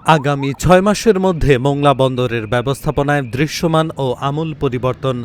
আগামী ৬ মাসের মধ্যে মোংলা বন্দরের ব্যবস্থাপনায় দৃশ্যমান ও আমূল পরিবর্তন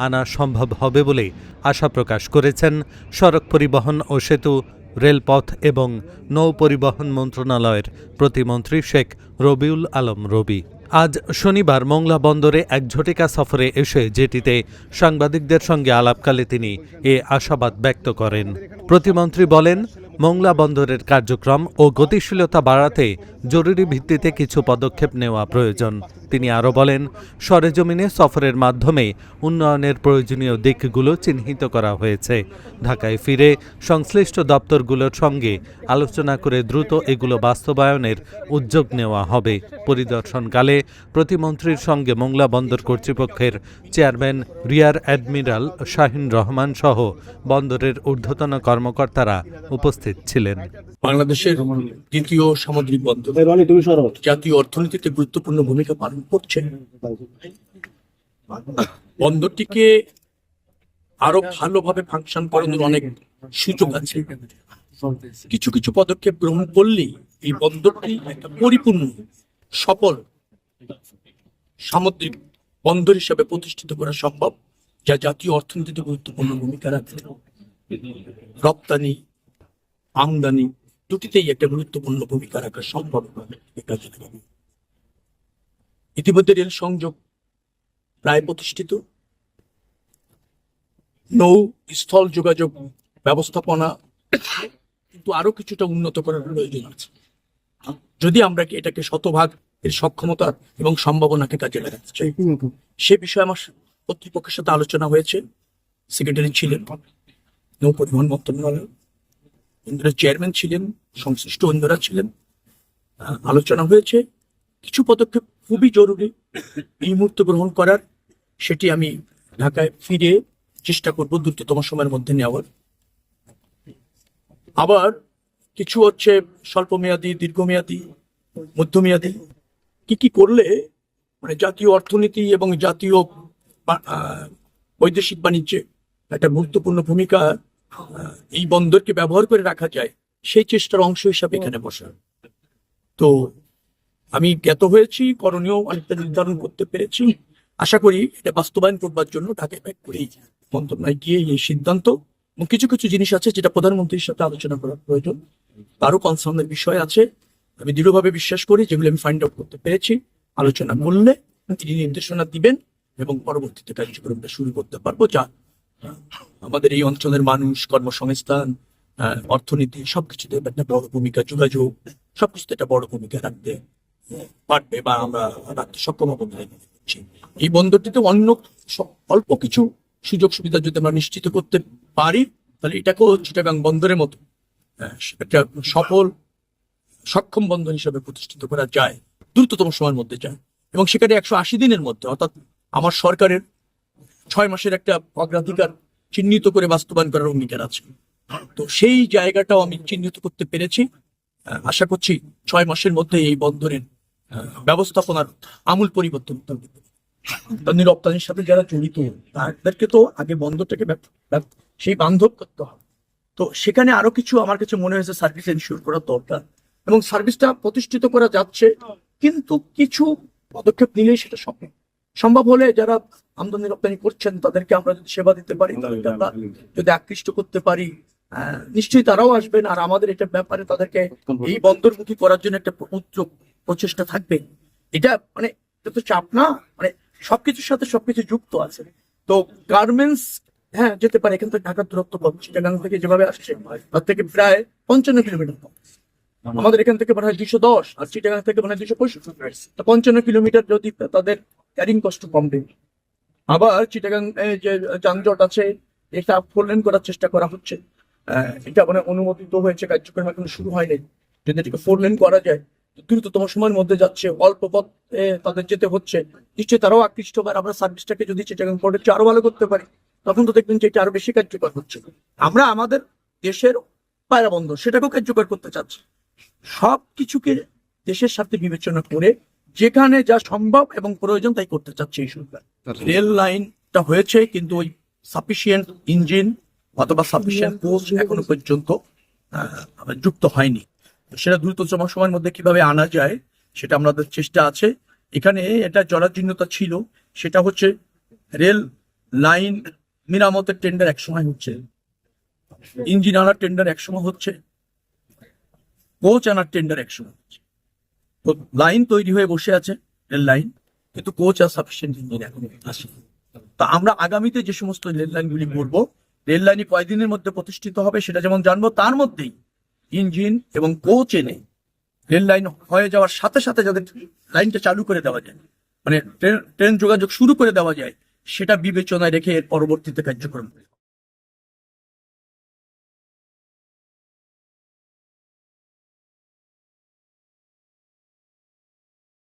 আনা সম্ভব হবে বলে আশা প্রকাশ করেছেন সড়ক পরিবহন ও সেতু, রেলপথ এবং নৌ পরিবহন মন্ত্রণালয়ের প্রতিমন্ত্রী শেখ রবিউল আলম রবি। আজ শনিবার মোংলা বন্দরে এক ঝটিকা সফরে এসে জেটিতে সাংবাদিকদের সঙ্গে আলাপকালে তিনি এ আশাবাদ ব্যক্ত করেন। প্রতিমন্ত্রী বলেন, মোংলা বন্দরের কার্যক্রম ও গতিশীলতা বাড়াতে জরুরি ভিত্তিতে কিছু পদক্ষেপ নেওয়া প্রয়োজন। তিনি আরও বলেন, সরেজমিনে সফরের মাধ্যমে উন্নয়নের প্রয়োজনীয় দিকগুলো চিহ্নিত করা হয়েছে। ঢাকায় ফিরে সংশ্লিষ্ট দপ্তরগুলোর সঙ্গে আলোচনা করে দ্রুত এগুলো বাস্তবায়নের উদ্যোগ নেওয়া হবে। পরিদর্শনকালে প্রতিমন্ত্রীর সঙ্গে মোংলা বন্দর কর্তৃপক্ষের chairman rear admiral Shahin Rahman সহ বন্দরের ঊর্ধ্বতন কর্মকর্তারা উপস্থিত ছিলেন। বাংলাদেশের দ্বিতীয় সামুদ্রিক বন্দর জাতীয় অর্থনীতিতে গুরুত্বপূর্ণ ভূমিকা পালন করছে। বন্দরটিকে আরো ভালোভাবে ফাংশন করানোর অনেক সুযোগ আছে। কিছু কিছু পদক্ষেপ গ্রহণ করলেই এই বন্দরটি একটা পরিপূর্ণ সফল সামুদ্রিক বন্দর হিসেবে প্রতিষ্ঠিত করা সম্ভব, যা জাতীয় অর্থনীতিতে গুরুত্বপূর্ণ ভূমিকা রাখে। রপ্তানি, আমদানি দুটিতেই একটা গুরুত্বপূর্ণ ভূমিকা রাখা সম্ভব। ইতিমধ্যে রেল সংযোগ প্রায় প্রতিষ্ঠিত। নৌ স্থল যোগাযোগ ব্যবস্থাপনা কিন্তু আরো কিছুটা উন্নত করার প্রয়োজন আছে, যদি আমরা এটাকে শতভাগ এর সক্ষমতা এবং সম্ভাবনাকে কাজে লাগাতে চাই। সে বিষয়ে আমার কর্তৃপক্ষের সাথে আলোচনা হয়েছে। সেক্রেটারি ছিলেন, নৌ পরিবহন মন্ত্রণালয় ইন্দ্রের চেয়ারম্যান ছিলেন, সংশ্লিষ্ট অন্যরা ছিলেন। আলোচনা হয়েছে কিছু পদক্ষেপ খুবই জরুরি এই মুহূর্তে গ্রহণ করার। সেটি আমি ঢাকায় ফিরে চেষ্টা করব দ্রুততম সময়ের মধ্যে নেওয়ার। আবার কিছু হচ্ছে স্বল্পমেয়াদী, দীর্ঘমেয়াদী, মধ্যমেয়াদী। কি করলে মানে জাতীয় অর্থনীতি এবং জাতীয় বৈদেশিক বাণিজ্যে একটা গুরুত্বপূর্ণ ভূমিকা এই বন্দরকে ব্যবহার করে রাখা যায়, সেই চেষ্টার অংশ হিসাবে এখানে বসা। তো আমি জ্ঞাত হয়েছি, করণীয় অনেকটা নির্ধারণ করতে পেরেছি। আশা করি এটা বাস্তবায়ন করবার জন্য ঢাকায় ব্যাক করেই মন্ত্রণালয়ে গিয়ে এই সিদ্ধান্ত এবং কিছু কিছু জিনিস আছে যেটা প্রধানমন্ত্রীর সাথে আলোচনা করার প্রয়োজন, তারও কনসার্নের বিষয় আছে। আমি দৃঢ়ভাবে বিশ্বাস করি যেগুলো আমি ফাইন্ড আউট করতে পেরেছি, আলোচনা করলে তিনি নির্দেশনা দিবেন এবং পরবর্তীতে কার্যক্রমটা শুরু করতে পারবো, যা আমাদের এই অঞ্চলের মানুষ, কর্মসংস্থান, অর্থনীতি সবকিছুতে একটা বড় ভূমিকা, যোগাযোগ সবকিছুতে একটা বড় ভূমিকা রাখতে পারবে বা আমরা রাখতে সক্ষম হবো। এই বন্দরটিতে অন্য অল্প কিছু সুযোগ সুবিধা যদি আমরা নিশ্চিত করতে পারি, তাহলে এটাকেও চিটাগাং বন্দরের মতো একটা সফল সক্ষম বন্দর হিসেবে প্রতিষ্ঠিত করা যায়, দ্রুততম সময়ের মধ্যে যায়। এবং সেখানে 180 দিনের মধ্যে, অর্থাৎ আমার সরকারের 6 মাসের একটা অগ্রাধিকার চিহ্নিত করে বাস্তবায়ন করার অঙ্গীকার আছে। তো সেই জায়গাটাও আমি চিহ্নিত করতে পেরেছি। আশা করছি 6 মাসের মধ্যে এই বন্দরের ব্যবস্থাপনার আমূল পরিবর্তন হবে। রপ্তানির সাথে যারা জড়িত তাদেরকে তো আগে বন্দরটাকে সেই বান্ধব করতে হবে। তো সেখানে আরো কিছু আমার কাছে মনে হয়েছে সার্ভিস এনশিওর করা দরকার এবং সার্ভিসটা প্রতিষ্ঠিত করা যাচ্ছে, কিন্তু কিছু পদক্ষেপ নিলেই সেটা সম্ভব হলে যারা আমদানি রপ্তানি করছেন তাদেরকে আমরা যদি সেবা দিতে পারি, তাদেরকে আমরা যদি আকৃষ্ট করতে পারি, নিশ্চয়ই তারাও আসবেন। আর আমাদের এটা ব্যাপারে তাদেরকে এই বন্দরমুখী করার জন্য একটা প্রচেষ্টা থাকবে। এটা মানে এটা তো চাপ না, মানে সবকিছুর সাথে সবকিছু যুক্ত আছে। তো গার্মেন্টস হ্যাঁ যেতে পারে, এখান থেকে ঢাকার দূরত্ব কম, চিটাগাং থেকে যেভাবে আসছে তার থেকে প্রায় 55 কিলোমিটার কম। আমাদের এখান থেকে মনে হয় 210 আর চিটাগাং থেকে মনে হয় 265। 55 কিলোমিটার যদি তাদের ক্যারিং কষ্ট কমবে। আবার চিটাগাং যে যানজট আছে এটা 4 লেন করার চেষ্টা করা হচ্ছে। এটা মানে অনুমোদিত হয়েছে, কার্যক্রম এখন শুরু হয়নি। যদি এটাকে 4 লেন করা যায়, দ্রুততম সময়ের মধ্যে যাচ্ছে, অল্প পথ তাদের যেতে হচ্ছে, নিশ্চয়ই তারাও আকৃষ্ট হবে। আমরা সার্ভিসটাকে যদি চিটাগাং পোর্টের চেয়ে আরো ভালো করতে পারি, তখন তো দেখবেন যে এটা আরো বেশি কার্যকর হচ্ছে। আমরা আমাদের দেশের পায়রা বন্দর সেটাকেও কার্যকর করতে চাচ্ছি। সবকিছুকে দেশের সাথে বিবেচনা করে যেখানে যা সম্ভব এবং প্রয়োজন তাই করতে চাচ্ছে এই সরকার। রেল লাইনটা হয়েছে, কিন্তু ওই সাফিসিয়েন্ট ইঞ্জিন অথবা সাফিসিয়েন্ট পোস্ট এখনো পর্যন্ত যুক্ত হয়নি। সেটা দ্রুততম সময়ের মধ্যে কিভাবে আনা যায় সেটা আমাদের চেষ্টা আছে। এখানে এটা জরাজীর্ণতা ছিল, সেটা হচ্ছে রেল লাইন মেরামতের টেন্ডার একসময় হচ্ছে, ইঞ্জিন আনার টেন্ডার একসময় হচ্ছে, কোচ আনার টেন্ডার একসময় হচ্ছে। তো লাইন তৈরি হয়ে বসে আছে রেল লাইন, কিন্তু কোচ আর সাফিসিয়েন্ট ইঞ্জিন এখন আসে। তা আমরা আগামীতে যে সমস্ত রেল লাইনগুলি করবো, রেল লাইনই কয়দিনের মধ্যে প্রতিষ্ঠিত হবে সেটা যেমন জানবো, তার মধ্যেই ইঞ্জিন এবং কোচ এনে রেল লাইন হয়ে যাওয়ার সাথে সাথে যাদের লাইনটা চালু করে দেওয়া যায়, মানে ট্রেন যোগাযোগ শুরু করে দেওয়া যায়, সেটা বিবেচনায় রেখে এর পরবর্তীতে কার্যক্রম